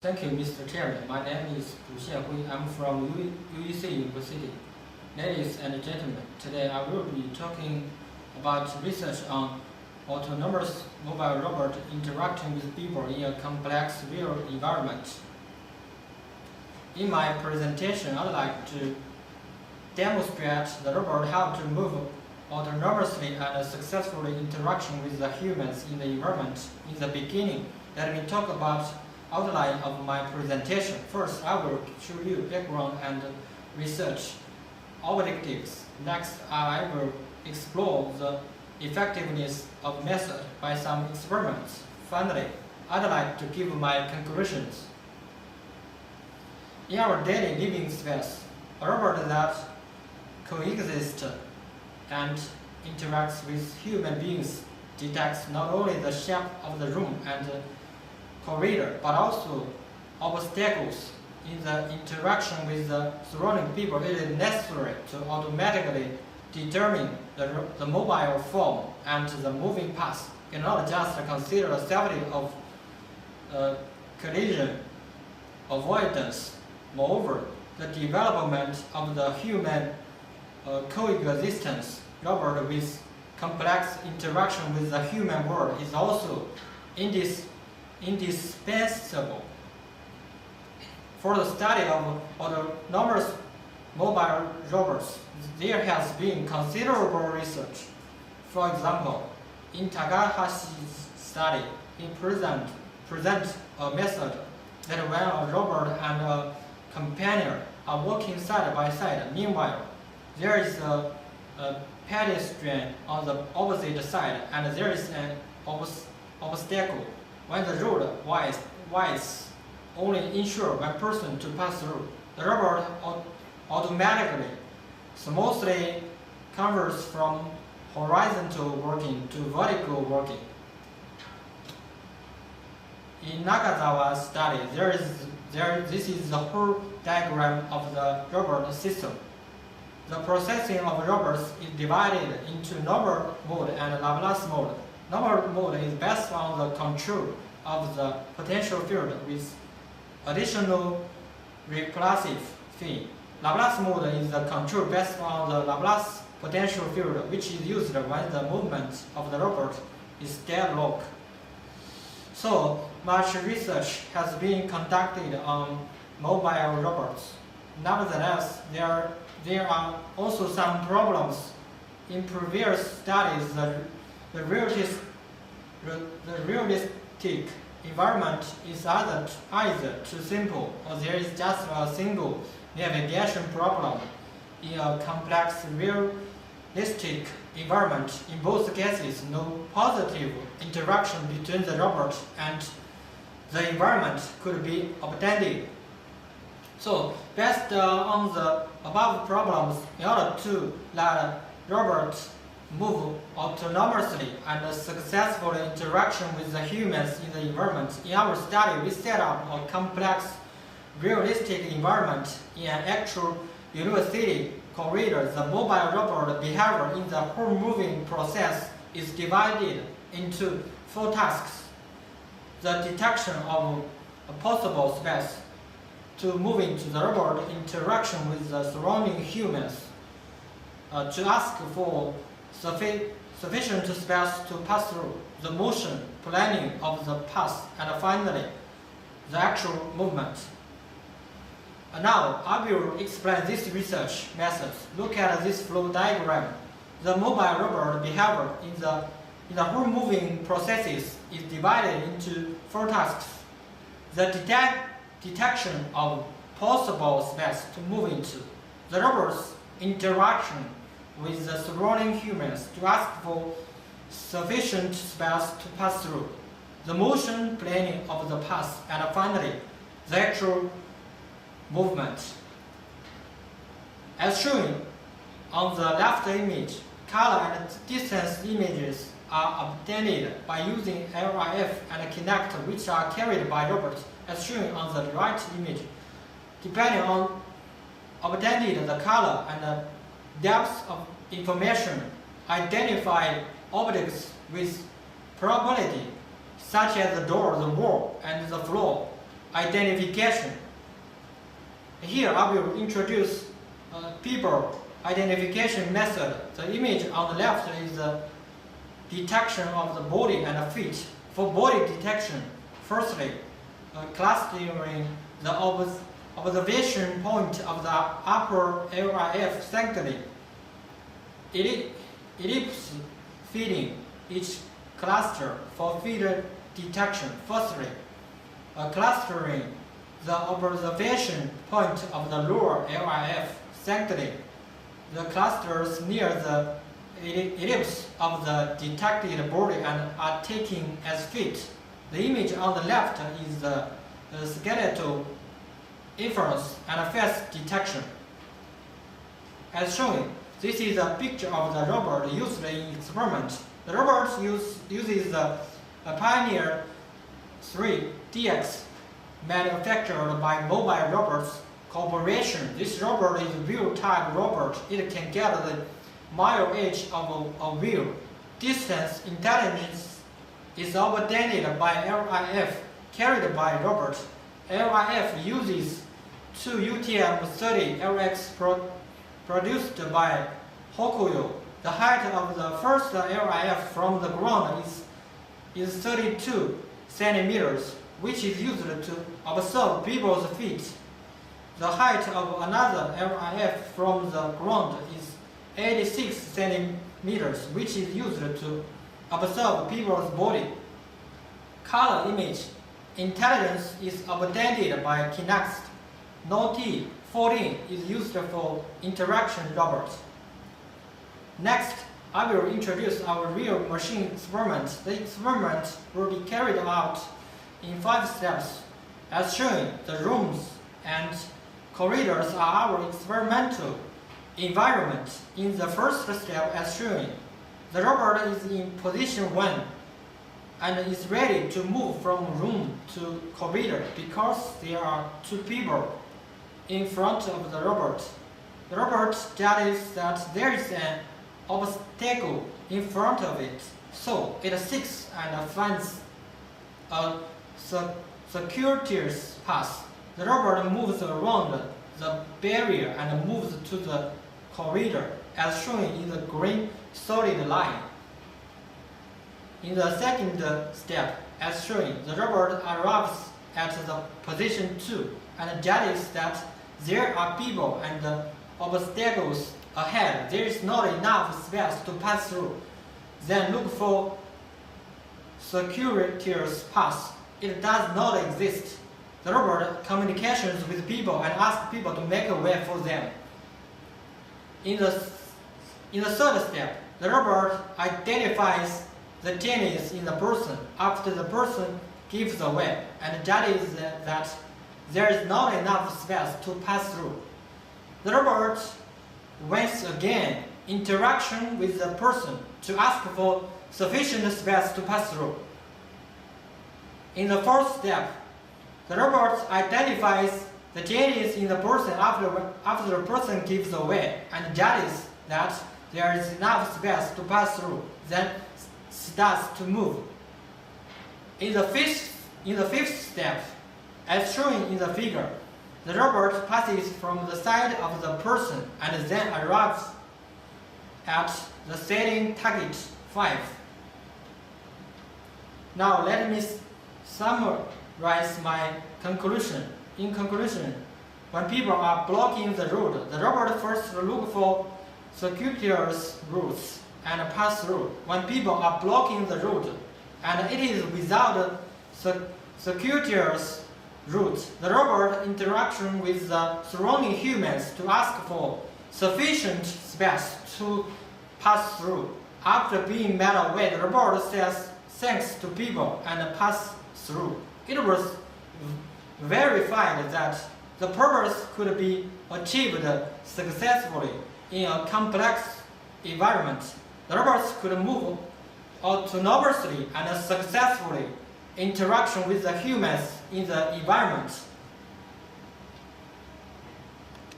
Thank you, Mr. Chairman. My name is Bu Xianhui. I'm from UEC University. Ladies and gentlemen, today I will be talking about research on autonomous mobile robot interacting with people in a complex real environment. In my presentation, I'd like to demonstrate the robot how to move autonomously and successfully interaction with the humans in the environment. In the beginning, let me talk about outline of my presentation. First, I will show you background and research objectives. Next, I will explore the effectiveness of method by some experiments. Finally, I'd like to give my conclusions. In our daily living space, a robot that coexists and interacts with human beings detects not only the shape of the room and corridor, but also obstacles in the interaction with the surrounding people. It is necessary to automatically determine the mobile form and the moving path. You cannot just consider the safety of collision avoidance. Moreover, the development of the human coexistence robot with complex interaction with the human world is also indispensable. For the study of autonomous mobile robots, there has been considerable research. For example, in Takahashi's study, he presents a method that when a robot and a companion are walking side by side, meanwhile, there is a pedestrian on the opposite side and there is an obstacle. When the road wides only ensure one person to pass through, the robot automatically smoothly converts from horizontal working to vertical working. In Nakazawa's study, this is the whole diagram of the robot system. The processing of robots is divided into normal mode and Laplace mode. Normal mode is based on the control of the potential field with additional repulsive field. Laplace mode is the control based on the Laplace potential field, which is used when the movement of the robot is deadlock. So much research has been conducted on mobile robots. Nevertheless, there are also some problems. In previous studies, the realistic environment is either too simple or there is just a single navigation problem. In a complex realistic environment, in both cases, no positive interaction between the robot and the environment could be obtained. So, based on the above problems, in order to let robots move autonomously and successful interaction with the humans in the environment, in our study we set up a complex realistic environment in an actual university corridor. The mobile robot behavior in the whole moving process is divided into 4 tasks. The detection of a possible space to move into the robot, interaction with the surrounding humans, to ask for sufficient space to pass through, the motion planning of the path, and finally, the actual movement. Now, I will explain this research methods. Look at this flow diagram. The mobile robot behavior in the whole moving processes is divided into 4 tasks. The detection of possible space to move into, the robot's interaction with the surrounding humans to ask for sufficient space to pass through, the motion planning of the path, and finally, the actual movement. As shown on the left image, color and distance images are obtained by using LIF and Kinect, which are carried by robots, as shown on the right image. Depending on obtained the color and the depth of information, identify objects with probability, such as the door, the wall, and the floor, identification. Here I will introduce people identification method. The image on the left is the detection of the body and feet. For body detection, firstly, clustering the observation point of the upper LIF. Secondly, ellipse feeding each cluster for feeder detection. Firstly, clustering the observation point of the lower LIF. Secondly, the clusters near the ellipse of the detected body and are taken as fit. The image on the left is the skeletal inference and face detection. As shown, this is a picture of the robot used in experiment. The robot uses the Pioneer 3 DX manufactured by Mobile Robots Corporation. This robot is a wheel-type robot. It can get the mileage of a wheel. Distance intelligence is obtained by LIF, carried by robot. LIF uses 2 UTM-30 LX produced by Hokuyo. The height of the first LIF from the ground is 32 centimeters, which is used to observe people's feet. The height of another LIF from the ground is 86 centimeters, which is used to observe people's body. Color image intelligence is obtained by Kinext. Node 14 is used for interaction robots. Next, I will introduce our real machine experiment. The experiment will be carried out in 5 steps. As shown, the rooms and corridors are our experimental environment. In the first step, as shown, the robot is in position 1 and is ready to move from room to corridor because there are 2 people in front of the robot. The robot judges that there is an obstacle in front of it, so it seeks and finds a circuitous path. The robot moves around the barrier and moves to the corridor, as shown in the green solid line. In the second step, as shown, the robot arrives at the position 2 and judges that there are people and obstacles ahead. There is not enough space to pass through. Then look for circuitous path. It does not exist. The robot communications with people and asks people to make a way for them. In the third step, the robot identifies the genius in the person after the person gives away and judges that there is not enough space to pass through. The robot once again interaction with the person to ask for sufficient space to pass through. In the fourth step, the robot identifies the genius in the person after the person gives away and judges that there is enough space to pass through, then starts to move. In the fifth step, as shown in the figure, the robot passes from the side of the person and then arrives at the setting target 5. Now let me summarize my conclusion. In conclusion, when people are blocking the road, the robot first looks for circuitous routes and pass through. When people are blocking the road and it is without circuitous route, the robot interaction with the surrounding humans to ask for sufficient space to pass through. After being made away, the robot says thanks to people and pass through. It was verified that the purpose could be achieved successfully in a complex environment. The robots could move autonomously and successfully interaction with the humans in the environment.